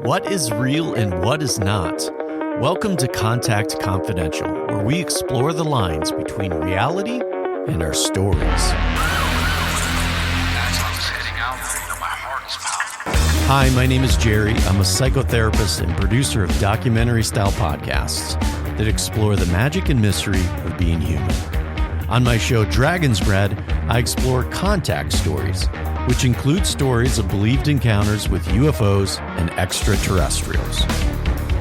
What is real and what is not? Welcome to Contact Confidential, where we explore the lines between reality and our stories. Hi, my name is Jerry. I'm a psychotherapist and producer of documentary-style podcasts that explore the magic and mystery of being human. On my show, Dragon's Bread, I explore contact stories, which include stories of believed encounters with UFOs and extraterrestrials.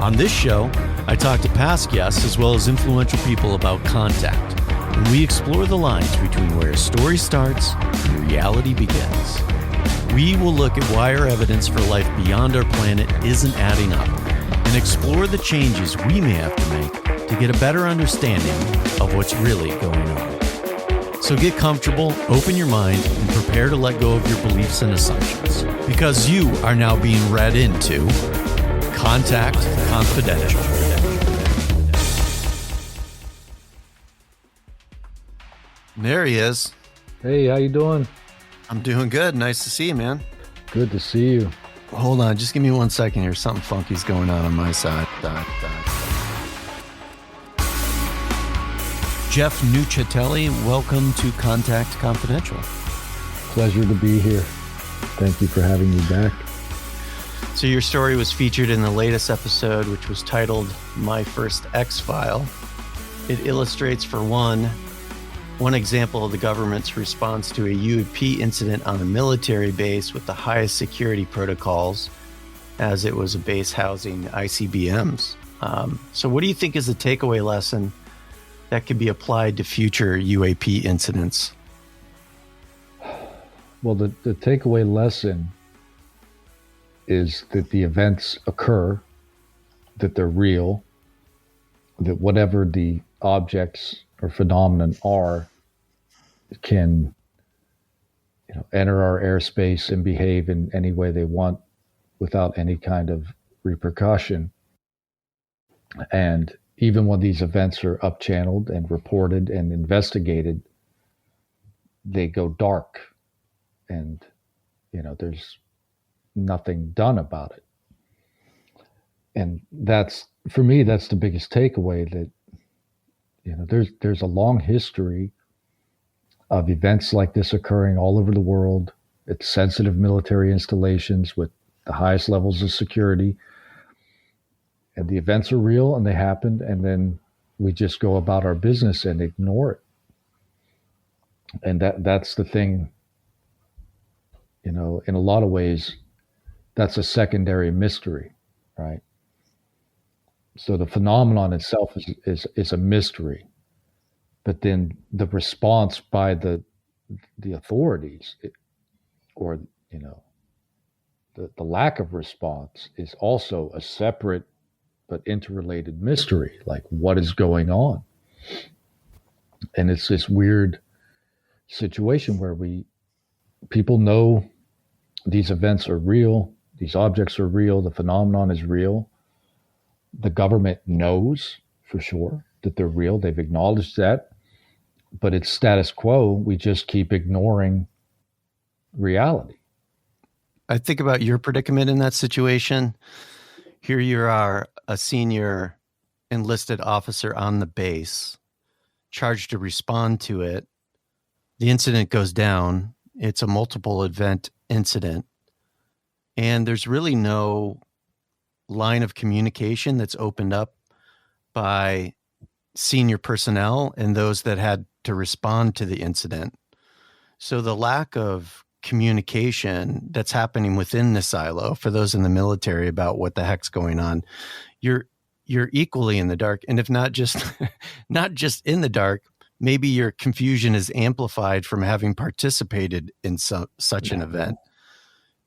On this show, I talk to past guests as well as influential people about contact, and we explore the lines between where a story starts and reality begins. We will look at why our evidence for life beyond our planet isn't adding up, and explore the changes we may have to make to get a better understanding of what's really going on. So get comfortable, open your mind, and prepare to let go of your beliefs and assumptions, because you are now being read into Contact Confidential. There he is. Hey, how you doing? I'm doing good. Nice to see you, man. Good to see you. Hold on, just give me 1 second here. Something funky's going on my side. Jeff Nuccetelli, welcome to Contact Confidential. Pleasure to be here. Thank you for having me back. So your story was featured in the latest episode, which was titled My First X-File. It illustrates, for one example of the government's response to a UAP incident on a military base with the highest security protocols, as it was a base housing ICBMs. So what do you think is the takeaway lesson that could be applied to future UAP incidents? Well, the takeaway lesson is that the events occur, that they're real, that whatever the objects or phenomenon are can, enter our airspace and behave in any way they want without any kind of repercussion. And even when these events are up-channeled and reported and investigated, they go dark and, there's nothing done about it. And for me, that's the biggest takeaway, that, there's a long history of events like this occurring all over the world at sensitive military installations with the highest levels of security. And the events are real and they happened, and then we just go about our business and ignore it. And that's the thing, in a lot of ways, that's a secondary mystery, right? So the phenomenon itself is a mystery, but then the response by the authorities, or the lack of response, is also a separate but interrelated mystery. Like, what is going on? And it's this weird situation where people know these events are real, these objects are real, the phenomenon is real. The government knows for sure that they're real. They've acknowledged that, but it's status quo. We just keep ignoring reality. I think about your predicament in that situation. Here you are, a senior enlisted officer on the base, charged to respond to it. The incident goes down. It's a multiple event incident. And there's really no line of communication that's opened up by senior personnel and those that had to respond to the incident. So the lack of communication that's happening within the silo for those in the military about what the heck's going on, you're equally in the dark. And if not just in the dark, maybe your confusion is amplified from having participated in such an event.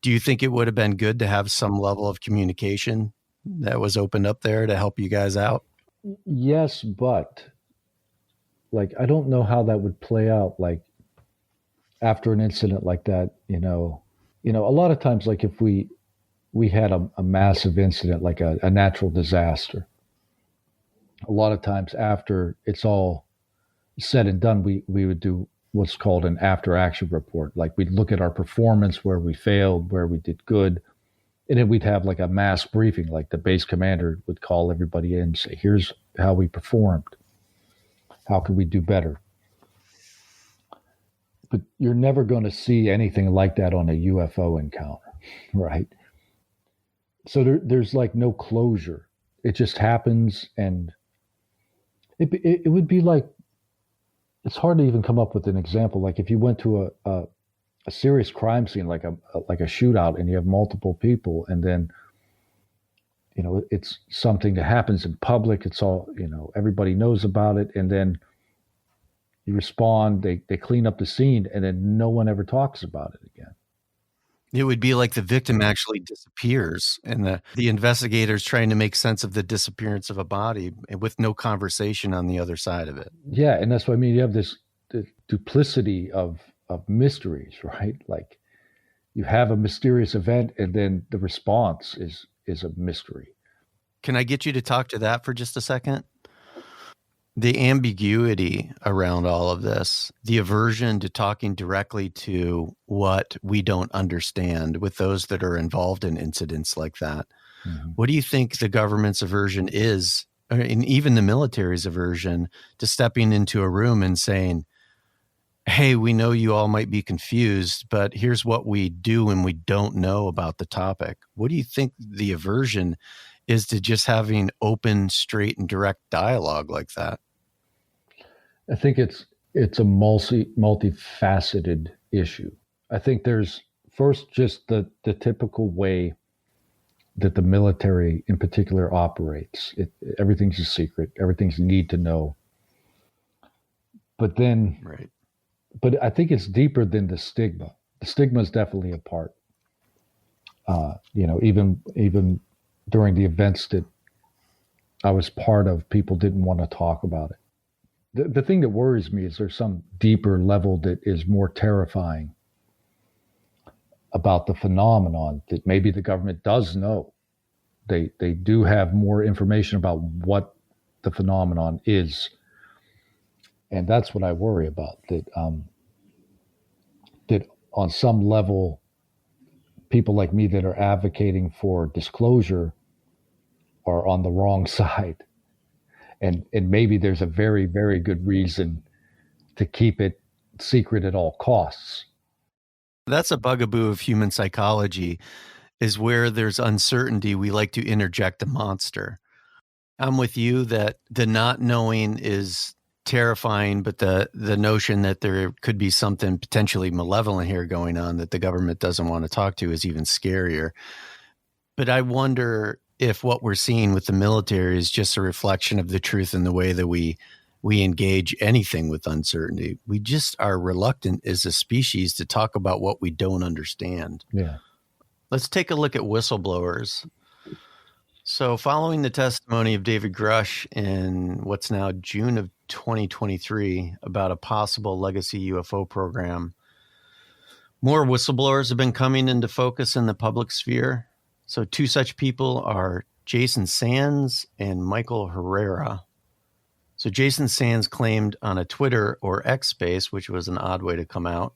Do you think it would have been good to have some level of communication that was opened up there to help you guys out? Yes, but I don't know how that would play out. After an incident like that, a lot of times, if we had a massive incident, like a natural disaster, a lot of times after it's all said and done, we would do what's called an after action report. We'd look at our performance, where we failed, where we did good, And then we'd have like a mass briefing, like the base commander would call everybody in and say, here's how we performed. How could we do better? But you're never going to see anything like that on a UFO encounter, right? So there's like no closure. It just happens, and it would be like, it's hard to even come up with an example. Like if you went to a serious crime scene, like a shootout, and you have multiple people, and then it's something that happens in public. It's all everybody knows about it, and then you respond. They clean up the scene, and then no one ever talks about it again. It would be like the victim actually disappears, and the investigators trying to make sense of the disappearance of a body with no conversation on the other side of it. Yeah, and that's what I mean. You have this duplicity of mysteries, right? Like you have a mysterious event, and then the response is a mystery. Can I get you to talk to that for just a second? The ambiguity around all of this, the aversion to talking directly to what we don't understand with those that are involved in incidents like that. Mm-hmm. What do you think the government's aversion is, and even the military's aversion to stepping into a room and saying, hey, we know you all might be confused, but here's what we do and we don't know about the topic? What do you think the aversion is to just having open, straight, and direct dialogue like that? I think it's a multifaceted issue. I think there's first just the typical way that the military in particular operates. Everything's a secret. Everything's need to know. But then, right. But I think it's deeper than the stigma. The stigma is definitely a part. Even during the events that I was part of, people didn't want to talk about it. The thing that worries me is there's some deeper level that is more terrifying about the phenomenon that maybe the government does know. They do have more information about what the phenomenon is. And that's what I worry about, that on some level, people like me that are advocating for disclosure are on the wrong side. And maybe there's a very, very good reason to keep it secret at all costs. That's a bugaboo of human psychology, is where there's uncertainty, we like to interject a monster. I'm with you that the not knowing is terrifying, but the notion that there could be something potentially malevolent here going on that the government doesn't want to talk to is even scarier. But I wonder if what we're seeing with the military is just a reflection of the truth in the way that we engage anything with uncertainty. We just are reluctant as a species to talk about what we don't understand. Yeah. Let's take a look at whistleblowers. So following the testimony of David Grush in what's now June of 2023 about a possible legacy UFO program, more whistleblowers have been coming into focus in the public sphere. So two such people are Jason Sands and Michael Herrera. So Jason Sands claimed on a Twitter or X space, which was an odd way to come out,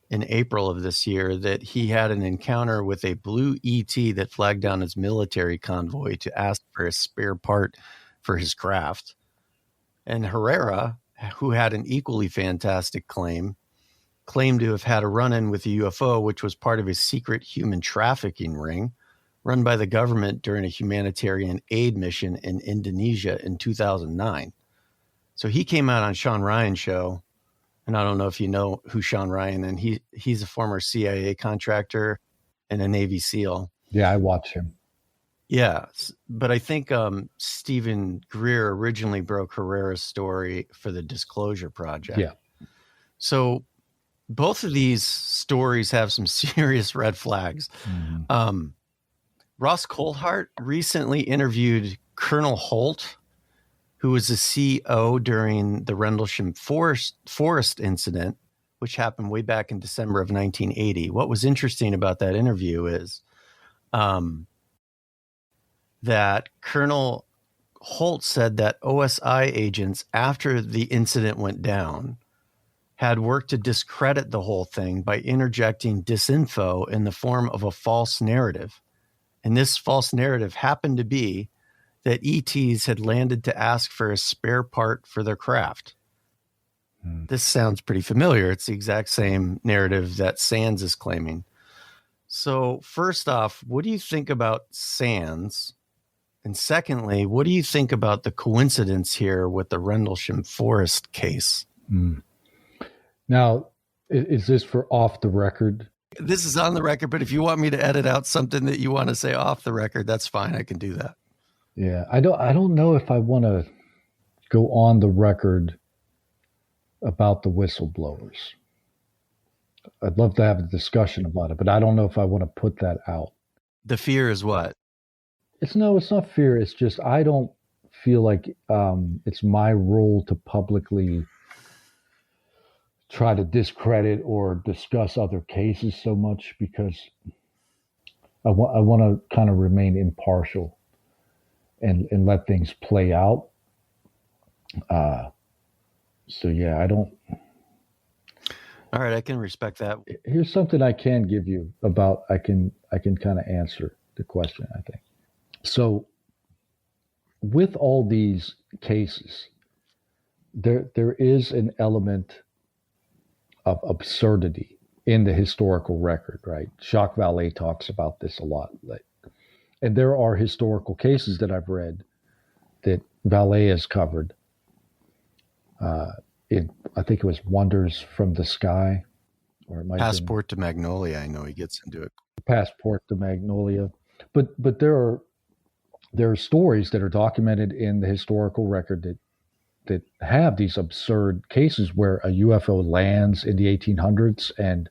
in April of this year, that he had an encounter with a blue ET that flagged down his military convoy to ask for a spare part for his craft. And Herrera, who had an equally fantastic claimed to have had a run-in with a UFO, which was part of a secret human trafficking ring run by the government during a humanitarian aid mission in Indonesia in 2009. So he came out on Sean Ryan's show, and I don't know if you know who Sean Ryan, and he's a former CIA contractor and a Navy SEAL. Yeah, I watch him. Yeah, but I think Stephen Greer originally broke Herrera's story for the Disclosure Project. Yeah. So both of these stories have some serious red flags. Mm-hmm. Ross Coulthart recently interviewed Colonel Holt, who was the CO during the Rendlesham Forest incident, which happened way back in December of 1980. What was interesting about that interview is that Colonel Holt said that OSI agents, after the incident went down, had worked to discredit the whole thing by interjecting disinfo in the form of a false narrative And this false narrative happened to be that ETs had landed to ask for a spare part for their craft. This sounds pretty familiar. It's the exact same narrative that Sands is claiming. So first off, what do you think about Sands? And secondly, what do you think about the coincidence here with the Rendlesham Forest case? Now, is this for off the record? This is on the record, but if you want me to edit out something that you want to say off the record, that's fine. I can do that. Yeah, I don't know if I want to go on the record about the whistleblowers. I'd love to have a discussion about it, but I don't know if I want to put that out. The fear is what? It's not fear. It's just I don't feel like it's my role to publicly try to discredit or discuss other cases so much, because I want to kind of remain impartial and let things play out. So yeah, I don't. All right, I can respect that. Here's something I can give you about. I can kind of answer the question, I think. So with all these cases, there is an element of absurdity in the historical record, right? Jacques Vallée talks about this a lot. And there are historical cases that I've read that Vallée has covered. I think it was Wonders from the Sky, or it might Passport to Magnolia. I know he gets into it. Passport to Magnolia. But there are stories that are documented in the historical record that have these absurd cases where a UFO lands in the 1800s and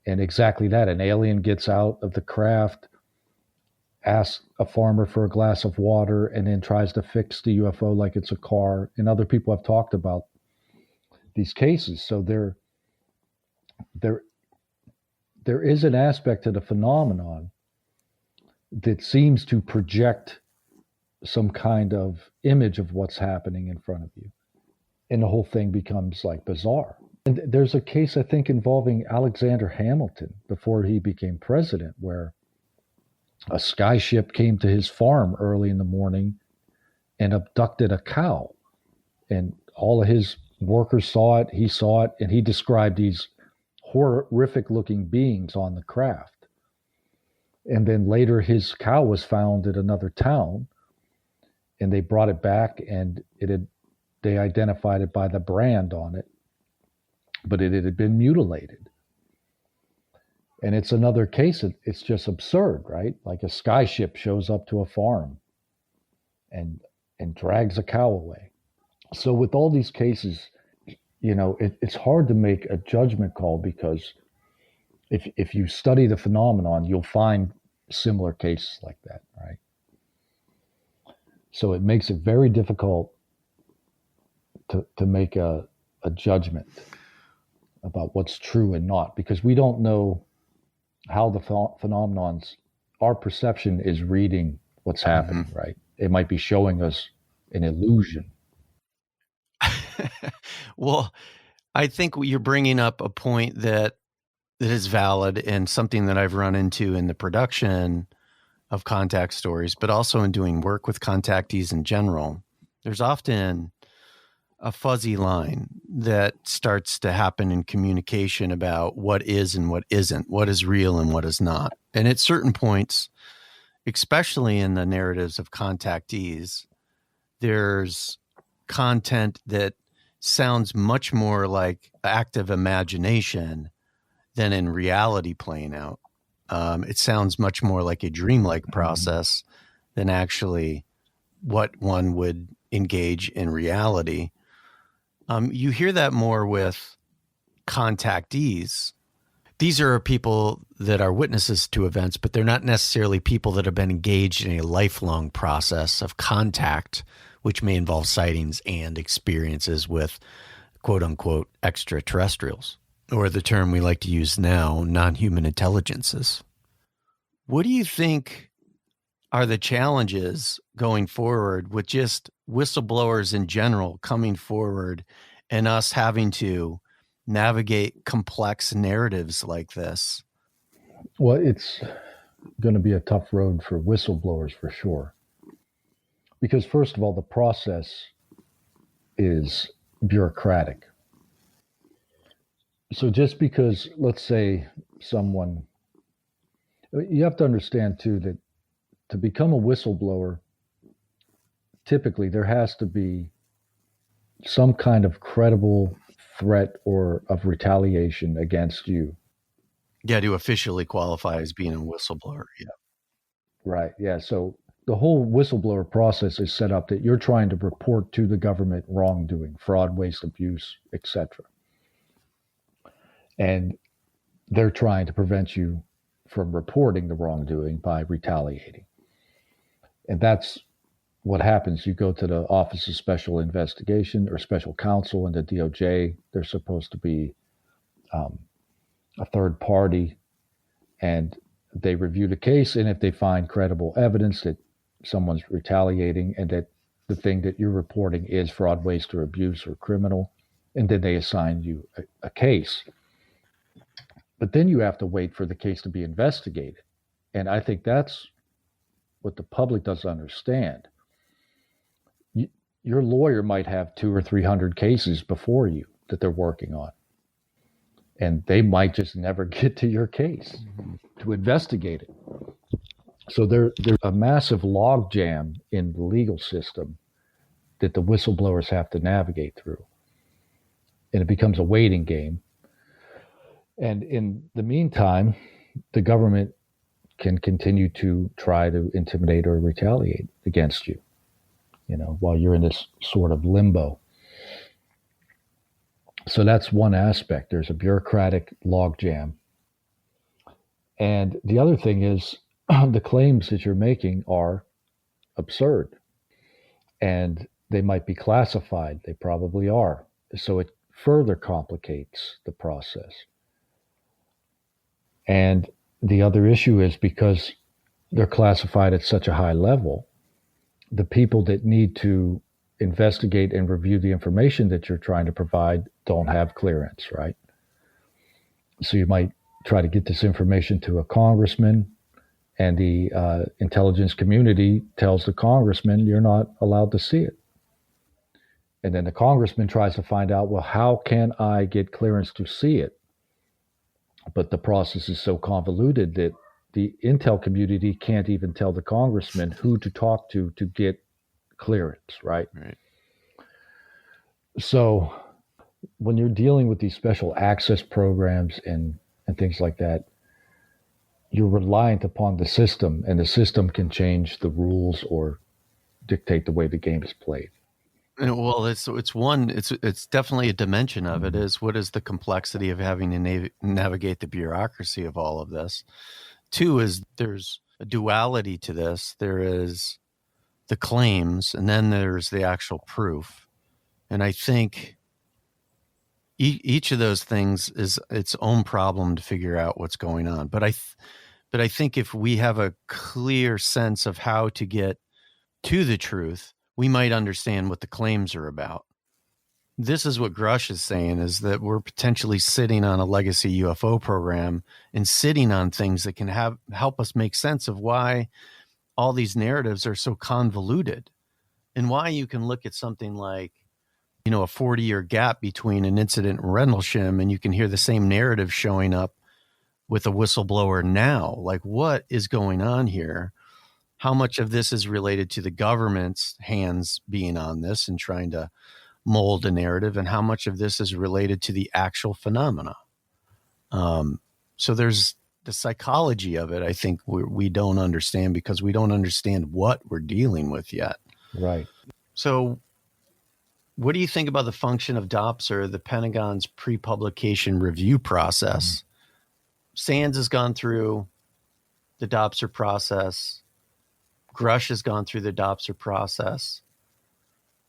exactly that, an alien gets out of the craft, asks a farmer for a glass of water, and then tries to fix the UFO like it's a car. And other people have talked about these cases. So there is an aspect to the phenomenon that seems to project some kind of image of what's happening in front of you. And the whole thing becomes like bizarre. And there's a case, I think, involving Alexander Hamilton before he became president, where a skyship came to his farm early in the morning and abducted a cow. And all of his workers saw it, he saw it, and he described these horrific looking beings on the craft. And then later his cow was found at another town, and they brought it back, and they identified it by the brand on it, but it had been mutilated. And it's another case. It's just absurd, right? Like a skyship shows up to a farm and drags a cow away. So with all these cases, it's hard to make a judgment call, because if you study the phenomenon, you'll find similar cases like that, right? So it makes it very difficult to make a judgment about what's true and not, because we don't know how the phenomenons, our perception is reading what's happening, right? It might be showing us an illusion. Well, I think you're bringing up a point that is valid, and something that I've run into in the production of contact stories, but also in doing work with contactees in general. There's often a fuzzy line that starts to happen in communication about what is and what isn't, what is real and what is not. And at certain points, especially in the narratives of contactees, there's content that sounds much more like active imagination than in reality playing out. It sounds much more like a dreamlike process than actually what one would engage in reality. You hear that more with contactees. These are people that are witnesses to events, but they're not necessarily people that have been engaged in a lifelong process of contact, which may involve sightings and experiences with quote unquote extraterrestrials, or the term we like to use now, non-human intelligences. What do you think are the challenges going forward with just whistleblowers in general coming forward and us having to navigate complex narratives like this? Well, going to be a tough road for whistleblowers for sure. Because, first of all, the process is bureaucratic. So just because, let's say, someone, you have to understand too that to become a whistleblower, typically there has to be some kind of credible threat or of retaliation against you. Yeah, to officially qualify as being a whistleblower. Yeah. Right. Yeah. So the whole whistleblower process is set up that you're trying to report to the government wrongdoing, fraud, waste, abuse, etc. And they're trying to prevent you from reporting the wrongdoing by retaliating. And that's what happens. You go to the Office of Special Investigation or Special Counsel in the DOJ. They're supposed to be a third party, and they review the case. And if they find credible evidence that someone's retaliating and that the thing that you're reporting is fraud, waste, or abuse or criminal, and then they assign you a case. But then you have to wait for the case to be investigated. And I think that's what the public doesn't understand. Your lawyer might have 200 or 300 cases before you that they're working on. And they might just never get to your case to investigate it. So there's a massive logjam in the legal system that the whistleblowers have to navigate through. And it becomes a waiting game. And in the meantime, the government can continue to try to intimidate or retaliate against you, while you're in this sort of limbo. So that's one aspect. There's a bureaucratic logjam. And the other thing is the claims that you're making are absurd. And they might be classified. They probably are. So it further complicates the process. And the other issue is because they're classified at such a high level, the people that need to investigate and review the information that you're trying to provide don't have clearance, right? So you might try to get this information to a congressman, and the intelligence community tells the congressman you're not allowed to see it. And then the congressman tries to find out, well, how can I get clearance to see it? But the process is so convoluted that the intel community can't even tell the congressman who to talk to get clearance, right? Right. So when you're dealing with these special access programs and things like that, you're reliant upon the system, and the system can change the rules or dictate the way the game is played. Well, it's definitely a dimension of it is what is the complexity of having to navigate the bureaucracy of all of this. Two is there's a duality to this. There is the claims, and then there's the actual proof. And I think each of those things is its own problem to figure out what's going on. But I think if we have a clear sense of how to get to the truth, we might understand what the claims are about. This is what Grush is saying, is that we're potentially sitting on a legacy UFO program and sitting on things that can help us make sense of why all these narratives are so convoluted, and why you can look at something like, a 40-year gap between an incident in Rendlesham, and you can hear the same narrative showing up with a whistleblower now. Like, what is going on here? How much of this is related to the government's hands being on this and trying to mold a narrative, and how much of this is related to the actual phenomena? So there's the psychology of it. I think we don't understand because we don't understand what we're dealing with yet. Right. So what do you think about the function of DOPSR, the Pentagon's pre-publication review process? Sands has gone through the DOPSR process. Grush has gone through the DOPSR process.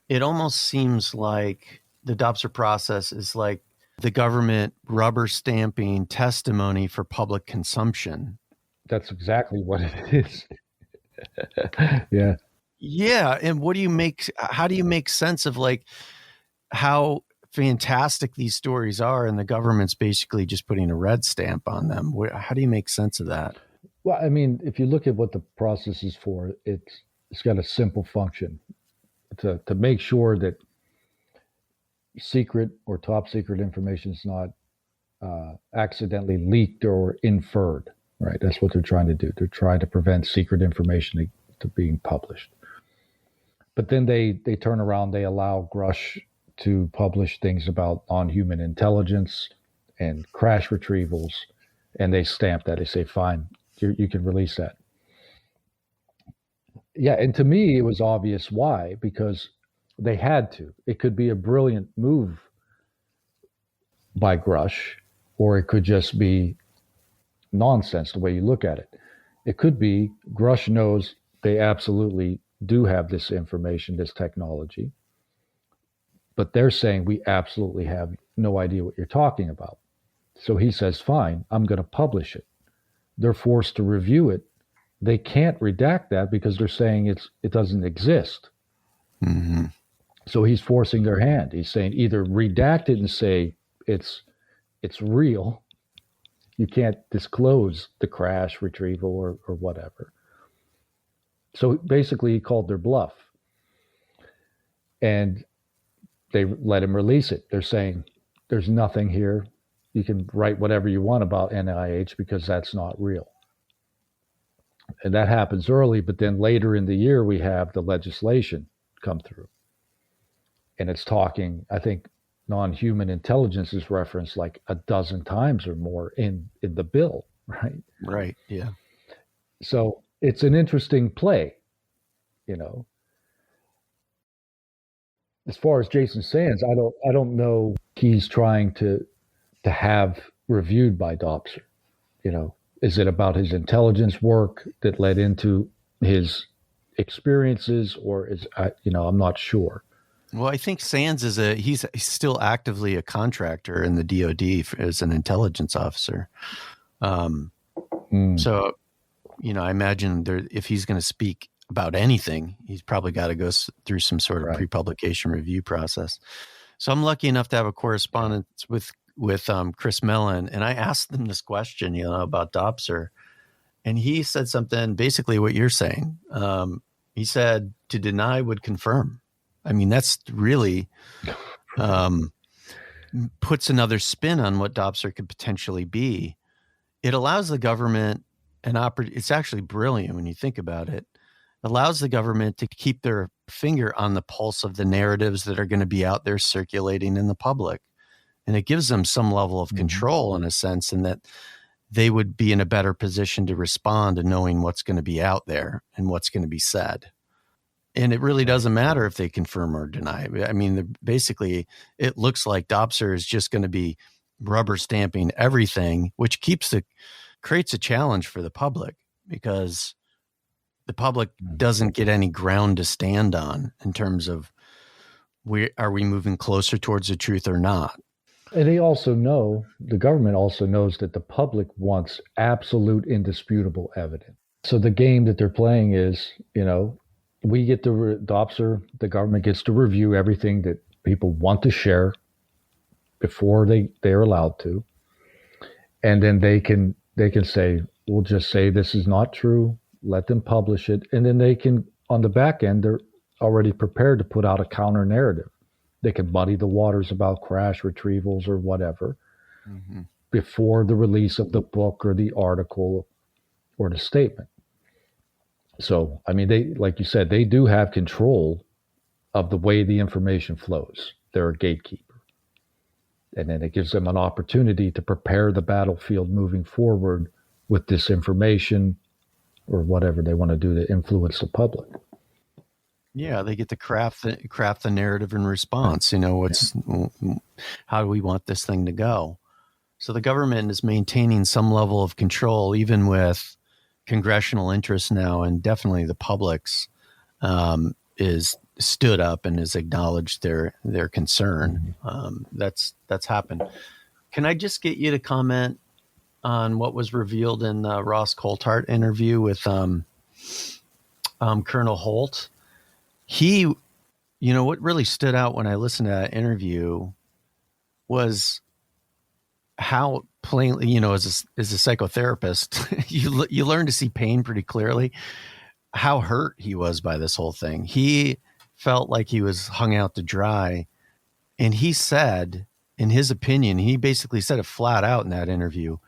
It almost seems like the DOPSR process is like the government rubber stamping testimony for public consumption. That's exactly what it is. Yeah. Yeah. And how do you make sense of like how fantastic these stories are and the government's basically just putting a red stamp on them? How do you make sense of that? Well, I mean, if you look at what the process is for, it's got a simple function to make sure that secret or top secret information is not accidentally leaked or inferred. Right, that's what they're trying to do. They're trying to prevent secret information to being published. But then they turn around, they allow Grush to publish things about non-human intelligence and crash retrievals, and they stamp that. They say, "Fine, you can release that." Yeah, and to me, it was obvious why, because they had to. It could be a brilliant move by Grush, or it could just be nonsense the way you look at it. It could be Grush knows they absolutely do have this information, this technology, but they're saying we absolutely have no idea what you're talking about. So he says, fine, I'm going to publish it. They're forced to review it. They can't redact that because they're saying it doesn't exist. Mm-hmm. So he's forcing their hand. He's saying either redact it and say it's real. You can't disclose the crash, retrieval, or whatever. So basically, he called their bluff. And they let him release it. They're saying there's nothing here. You can write whatever you want about NIH because that's not real. And that happens early, but then later in the year, we have the legislation come through. And it's talking, I think, non-human intelligence is referenced like a dozen times or more in the bill, right? Right, yeah. So it's an interesting play, you know. As far as Jason Sands, I don't know he's trying to have reviewed by Dobser. You know, is it about his intelligence work that led into his experiences, or is I'm not sure. Well, I think Sands he's still actively a contractor in the DoD as an intelligence officer. So, I imagine if he's going to speak about anything, he's probably got to go through some sort of pre-publication review process. So I'm lucky enough to have a correspondence with Chris Mellon, and I asked him this question, about Dobser, and he said something basically what you're saying. He said to deny would confirm. I mean, that's really puts another spin on what Dobser could potentially be. It allows the government it's actually brilliant when you think about it. Allows the government to keep their finger on the pulse of the narratives that are going to be out there circulating in the public. And it gives them some level of control in a sense, in that they would be in a better position to respond to knowing what's going to be out there and what's going to be said. And it really doesn't matter if they confirm or deny. I mean, basically, it looks like Dobser is just going to be rubber stamping everything, which creates a challenge for the public, because the public doesn't get any ground to stand on in terms of are we moving closer towards the truth or not. And the government also knows that the public wants absolute indisputable evidence. So the game that they're playing is, we get the government gets to review everything that people want to share before they're allowed to. And then they can say, we'll just say this is not true, let them publish it. And then they can, on the back end, they're already prepared to put out a counter narrative. They can muddy the waters about crash retrievals or whatever before the release of the book or the article or the statement. So, I mean, like you said, they do have control of the way the information flows. They're a gatekeeper. And then it gives them an opportunity to prepare the battlefield moving forward with this information or whatever they want to do to influence the public. Yeah, they get to craft the narrative in response. How do we want this thing to go? So the government is maintaining some level of control, even with congressional interest now, and definitely the public's is stood up and has acknowledged their concern. That's happened. Can I just get you to comment on what was revealed in the Ross Coulthart interview with Colonel Holt? He, what really stood out when I listened to that interview was how plainly, as a psychotherapist, you learn to see pain pretty clearly. How hurt he was by this whole thing. He felt like he was hung out to dry, and he said, in his opinion, he basically said it flat out in that interview.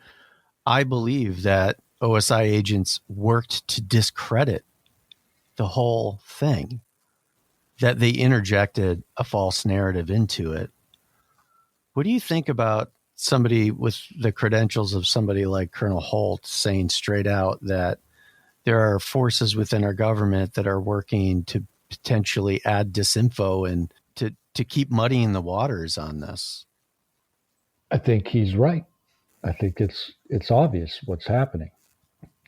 I believe that OSI agents worked to discredit the whole thing, that they interjected a false narrative into it. What do you think about somebody with the credentials of somebody like Colonel Holt saying straight out that there are forces within our government that are working to potentially add disinfo and to keep muddying the waters on this? I think he's right. I think it's obvious what's happening.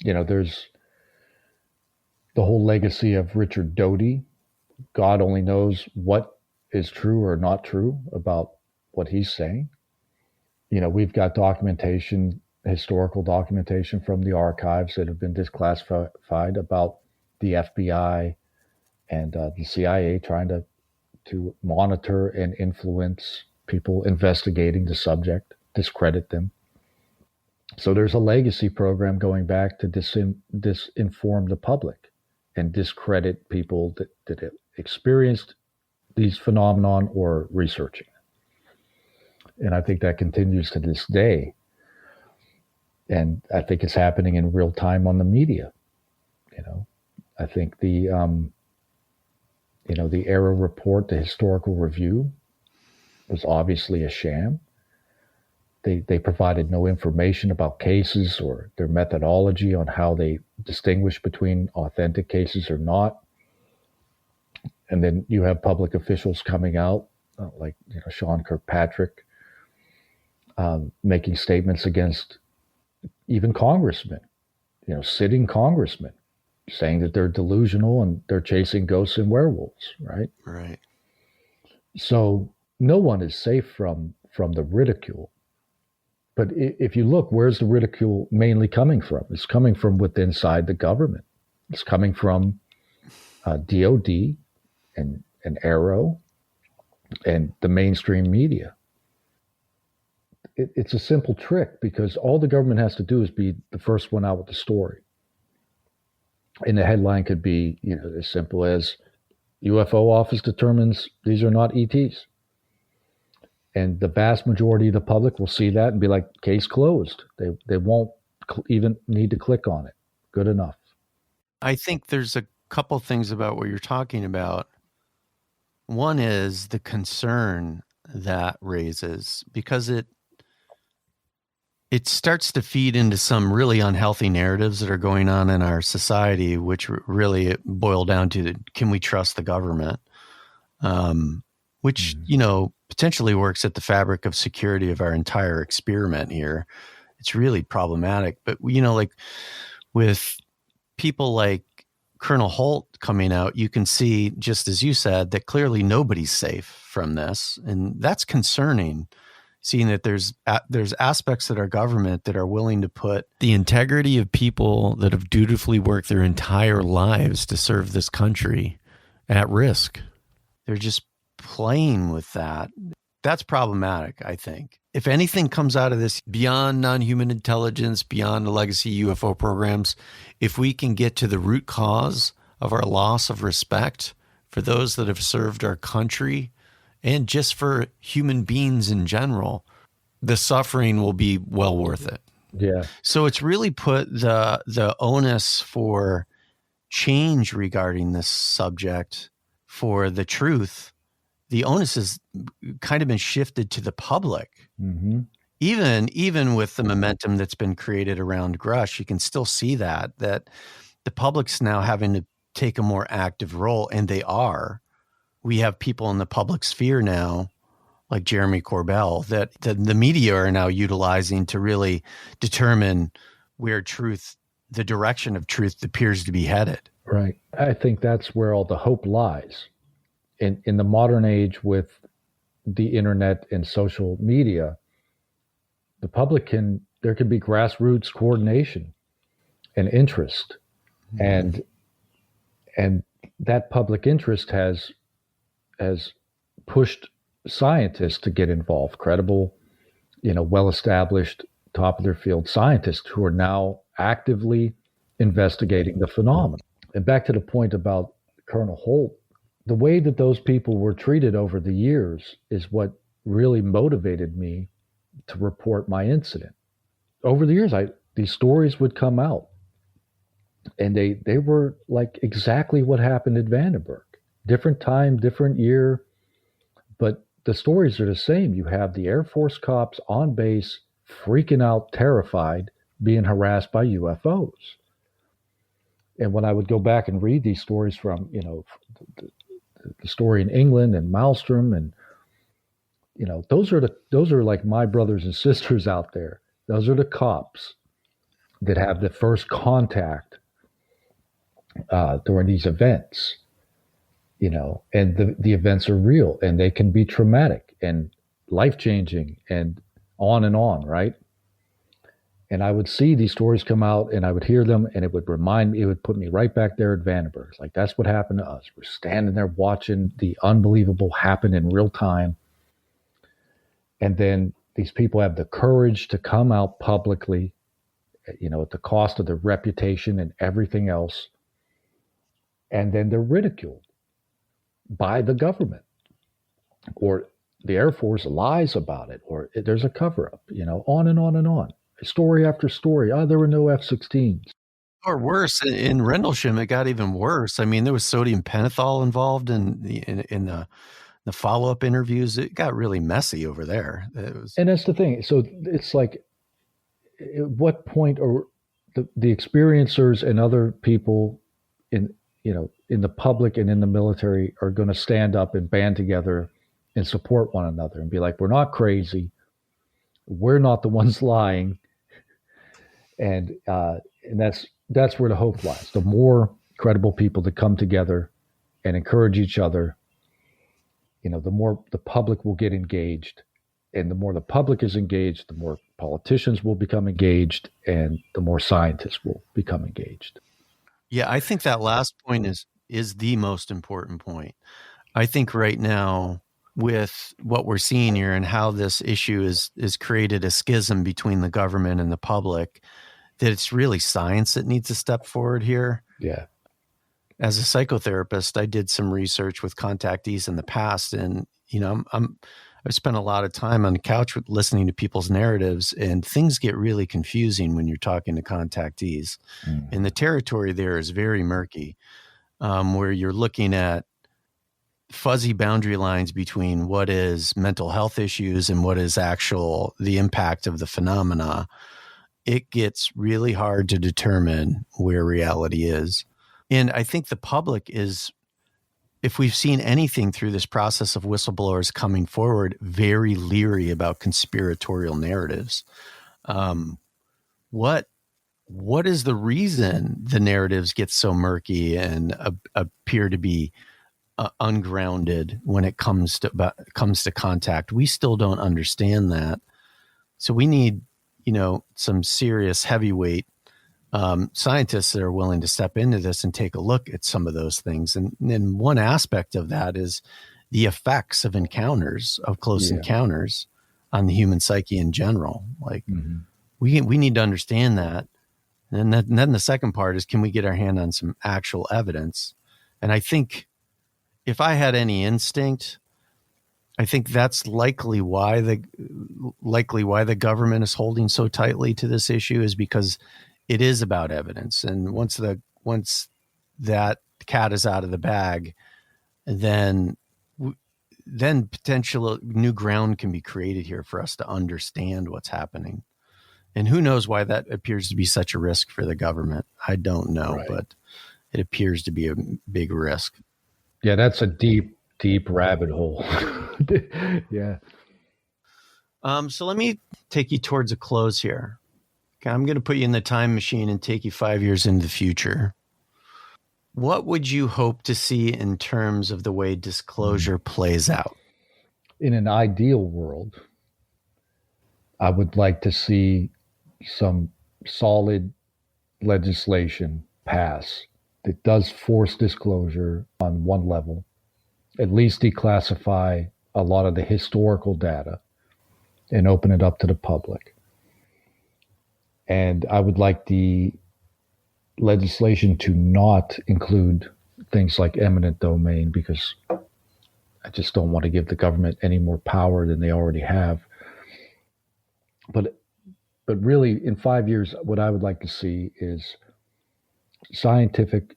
There's the whole legacy of Richard Doty. God only knows what is true or not true about what he's saying. We've got documentation, historical documentation from the archives that have been declassified about the FBI and the CIA trying to monitor and influence people investigating the subject, discredit them. So there's a legacy program going back to disinform the public and discredit people that have experienced these phenomenon or researching. And I think that continues to this day. And I think it's happening in real time on the media. I think the Era report, the historical review, was obviously a sham. They provided no information about cases or their methodology on how they distinguish between authentic cases or not. And then you have public officials coming out, like Sean Kirkpatrick, making statements against even congressmen, sitting congressmen, saying that they're delusional and they're chasing ghosts and werewolves, right? Right. So no one is safe from the ridicule. But if you look, where's the ridicule mainly coming from? It's coming from within inside the government. It's coming from DOD and Arrow and the mainstream media. It's a simple trick because all the government has to do is be the first one out with the story. And the headline could be, as simple as UFO office determines these are not ETs. And the vast majority of the public will see that and be like, case closed. They won't even need to click on it. Good enough. I think there's a couple things about what you're talking about. One is the concern that raises, because it starts to feed into some really unhealthy narratives that are going on in our society, which really boil down to can we trust the government? Which, potentially works at the fabric of security of our entire experiment here. It's really problematic. But, like with people like Colonel Holt coming out, you can see, just as you said, that clearly nobody's safe from this. And that's concerning, seeing that there's aspects of our government that are willing to put the integrity of people that have dutifully worked their entire lives to serve this country at risk. They're just playing with that. That's problematic, I think. If anything comes out of this beyond non-human intelligence, beyond the legacy UFO programs, if we can get to the root cause of our loss of respect for those that have served our country and just for human beings in general, the suffering will be well worth it. Yeah. So it's really put the onus for change regarding this subject, for the truth. The onus has kind of been shifted to the public. Mm-hmm. Even with the momentum that's been created around Grush, you can still see that the public's now having to take a more active role, and they are. We have people in the public sphere now, like Jeremy Corbell, that the media are now utilizing to really determine where the direction of truth appears to be headed. Right. I think that's where all the hope lies. In the modern age with the internet and social media, the public there can be grassroots coordination and interest. Mm-hmm. And that public interest has pushed scientists to get involved, credible, well-established top of their field scientists who are now actively investigating the phenomenon. And back to the point about Colonel Holt, the way that those people were treated over the years is what really motivated me to report my incident. Over the years, these stories would come out, and they were like exactly what happened at Vandenberg. Different time, different year, but the stories are the same. You have the Air Force cops on base freaking out, terrified, being harassed by UFOs. And when I would go back and read these stories from, the story in England and Maelstrom, and those are like my brothers and sisters out there. Those are the cops that have the first contact during these events. And the events are real, and they can be traumatic and life-changing and on, right? And I would see these stories come out, and I would hear them, and it would put me right back there at Vandenberg. Like, that's what happened to us. We're standing there watching the unbelievable happen in real time. And then these people have the courage to come out publicly, at the cost of their reputation and everything else. And then they're ridiculed by the government, or the Air Force lies about it, or there's a cover-up, on and on and on. Story after story. Oh, there were no F-16s. Or worse, in Rendlesham, it got even worse. I mean, there was sodium pentothal involved in the follow-up interviews. It got really messy over there. And that's the thing. So it's like, at what point are the experiencers and other people in the public and in the military are going to stand up and band together and support one another and be like, we're not crazy. We're not the ones lying. And that's where the hope lies. The more credible people that come together and encourage each other, the more the public will get engaged. And the more the public is engaged, the more politicians will become engaged, and the more scientists will become engaged. Yeah, I think that last point is the most important point. I think right now, with what we're seeing here and how this issue is created a schism between the government and the public, that it's really science that needs to step forward here. Yeah. As a psychotherapist, I did some research with contactees in the past, and I've spent a lot of time on the couch listening to people's narratives, and things get really confusing when you're talking to contactees. Mm-hmm. And the territory there is very murky, where you're looking at fuzzy boundary lines between what is mental health issues and what is the impact of the phenomena. It gets really hard to determine where reality is. And I think the public is, if we've seen anything through this process of whistleblowers coming forward, very leery about conspiratorial narratives. What is the reason the narratives get so murky and appear to be ungrounded when it comes to contact? We still don't understand that. So we need, some serious heavyweight scientists that are willing to step into this and take a look at some of those things. And then one aspect of that is the effects of close encounters on the human psyche in general. Like, mm-hmm. we need to understand that. And then the second part is, can we get our hand on some actual evidence? And I think if I had any instinct, I think that's likely why the government is holding so tightly to this issue, is because it is about evidence. And once that cat is out of the bag, then potential new ground can be created here for us to understand what's happening. And who knows why that appears to be such a risk for the government? I don't know, right. But it appears to be a big risk. Yeah, that's a deep rabbit hole. Yeah. So let me take you towards a close here. Okay, I'm going to put you in the time machine and take you 5 years into the future. What would you hope to see in terms of the way disclosure plays out? In an ideal world, I would like to see some solid legislation pass that does force disclosure on one level, at least declassify a lot of the historical data and open it up to the public. And I would like the legislation to not include things like eminent domain, because I just don't want to give the government any more power than they already have. But really, in 5 years, what I would like to see is scientific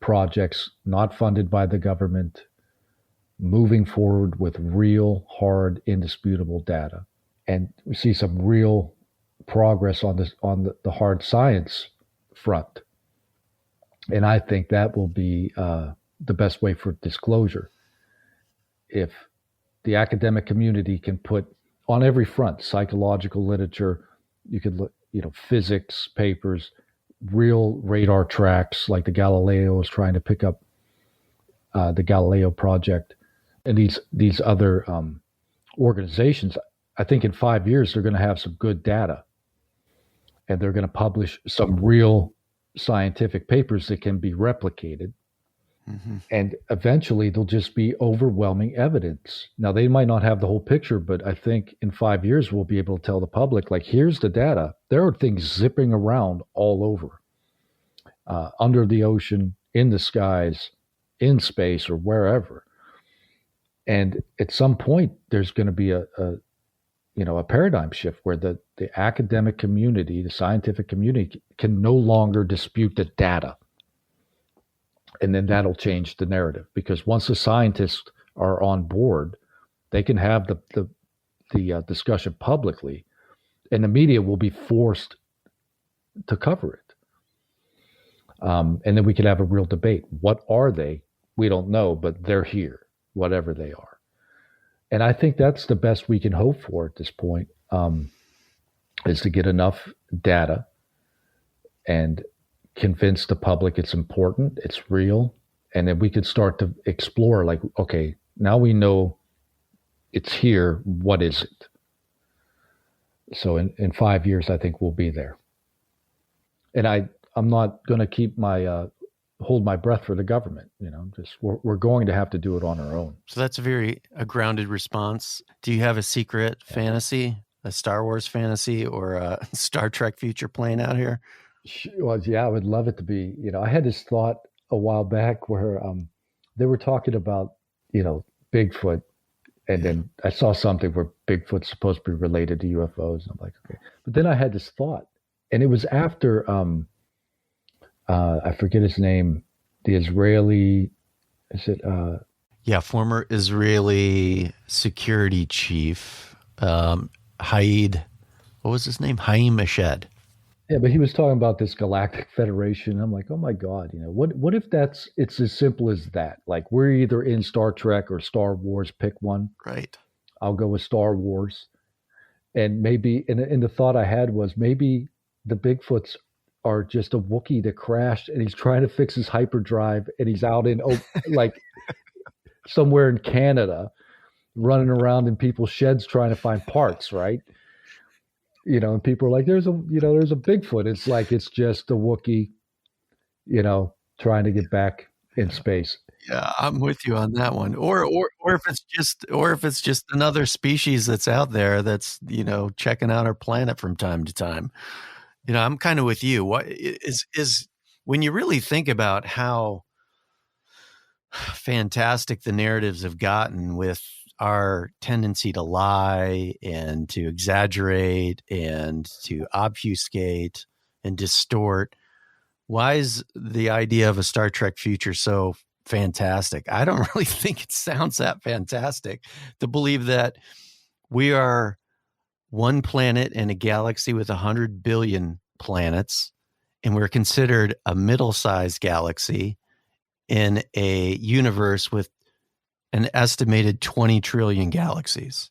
projects not funded by the government moving forward with real, hard, indisputable data, and we see some real progress on the hard science front. And I think that will be the best way for disclosure. If the academic community can put on every front, psychological literature, you could look, physics papers, real radar tracks like the Galileo is trying to pick up, the Galileo project, and these other organizations. I think in 5 years they're going to have some good data, and they're going to publish some real scientific papers that can be replicated. Mm-hmm. And eventually there'll just be overwhelming evidence. Now, they might not have the whole picture, but I think in 5 years we'll be able to tell the public, like, here's the data. There are things zipping around all over, under the ocean, in the skies, in space, or wherever. And at some point, there's going to be a paradigm shift where the academic community, the scientific community, can no longer dispute the data. And then that'll change the narrative, because once the scientists are on board, they can have the discussion publicly, and the media will be forced to cover it. And then we could have a real debate. What are they? We don't know, but they're here, whatever they are. And I think that's the best we can hope for at this point, is to get enough data and convince the public it's important, it's real, and then we could start to explore, like, okay, now we know it's here, what is it? So in 5 years, I think we'll be there. And I'm not going to keep my hold my breath for the government. Just we're going to have to do it on our own. So that's a grounded response. Do you have a secret fantasy, a Star Wars fantasy, or a Star Trek future playing out here? Well, yeah, I would love it to be. I had this thought a while back where they were talking about, Bigfoot, and then I saw something where Bigfoot's supposed to be related to UFOs, and I'm like, okay. But then I had this thought, and it was after I forget his name, the Israeli, is it? Former Israeli security chief, Haid. What was his name? Haim Eshed. Yeah, but he was talking about this galactic federation. I'm like, oh my God, what if it's as simple as that? Like, we're either in Star Trek or Star Wars, pick one. Right. I'll go with Star Wars. And maybe, and the thought I had was, maybe the Bigfoots are just a Wookiee that crashed, and he's trying to fix his hyperdrive, and he's out in, like, somewhere in Canada, running around in people's sheds trying to find parts, right? And people are like, there's a Bigfoot. It's like, it's just a Wookiee, trying to get back in space. Yeah, I'm with you on that one. Or if it's just another species that's out there that's, checking out our planet from time to time. I'm kind of with you. What is when you really think about how fantastic the narratives have gotten with our tendency to lie and to exaggerate and to obfuscate and distort. Why is the idea of a Star Trek future so fantastic? I don't really think it sounds that fantastic to believe that we are one planet in a galaxy with 100 billion planets, and we're considered a middle-sized galaxy in a universe with an estimated 20 trillion galaxies.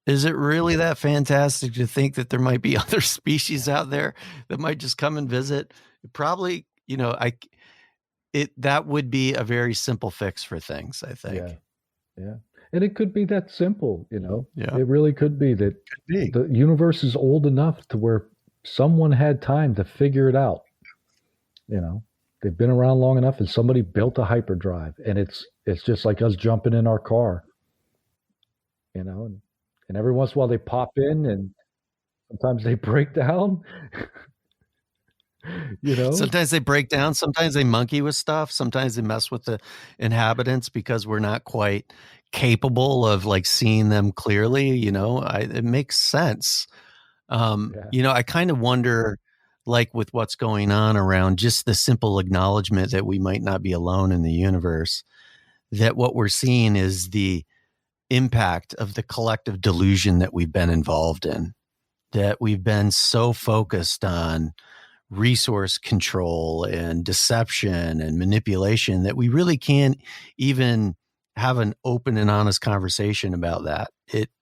Is it really that fantastic to think that there might be other species out there that might just come and visit? Probably, that would be a very simple fix for things, I think. Yeah. And it could be that simple, Yeah. It really could be that the universe is old enough to where someone had time to figure it out. They've been around long enough, and somebody built a hyperdrive, and it's just like us jumping in our car, and every once in a while they pop in, and Sometimes they break down. Sometimes they break down. Sometimes they monkey with stuff. Sometimes they mess with the inhabitants because we're not quite capable of like seeing them clearly. It makes sense. Yeah. I kind of wonder, like with what's going on around just the simple acknowledgement that we might not be alone in the universe, that what we're seeing is the impact of the collective delusion that we've been involved in, that we've been so focused on resource control and deception and manipulation that we really can't even have an open and honest conversation about that.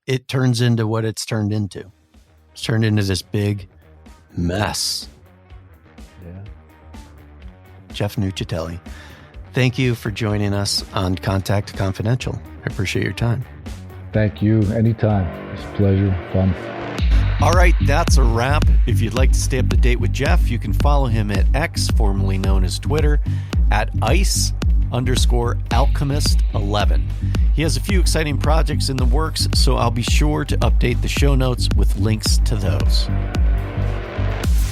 It turns into what it's turned into. It's turned into this big mess. Yeah. Jeff Nuccetelli, thank you for joining us on Contact Confidential. I appreciate your time. Thank you. Anytime. It's a pleasure. Fun. All right, that's a wrap. If you'd like to stay up to date with Jeff, you can follow him at X, formerly known as Twitter, at ice_alchemist11. He has a few exciting projects in the works, so I'll be sure to update the show notes with links to those.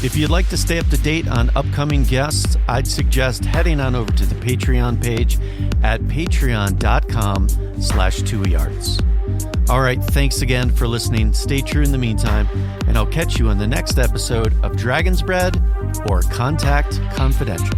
If you'd like to stay up to date on upcoming guests, I'd suggest heading on over to the Patreon page at patreon.com/2earts. All right, thanks again for listening. Stay true in the meantime, and I'll catch you on the next episode of Dragon's Bread or Contact Confidential.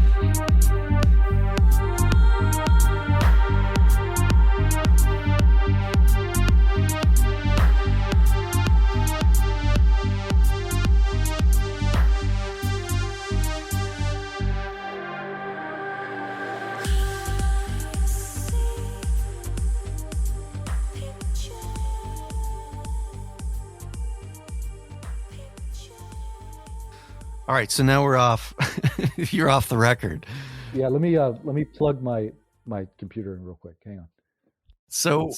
All right, so now we're off. You're off the record. Yeah, let me plug my computer in real quick. Hang on. So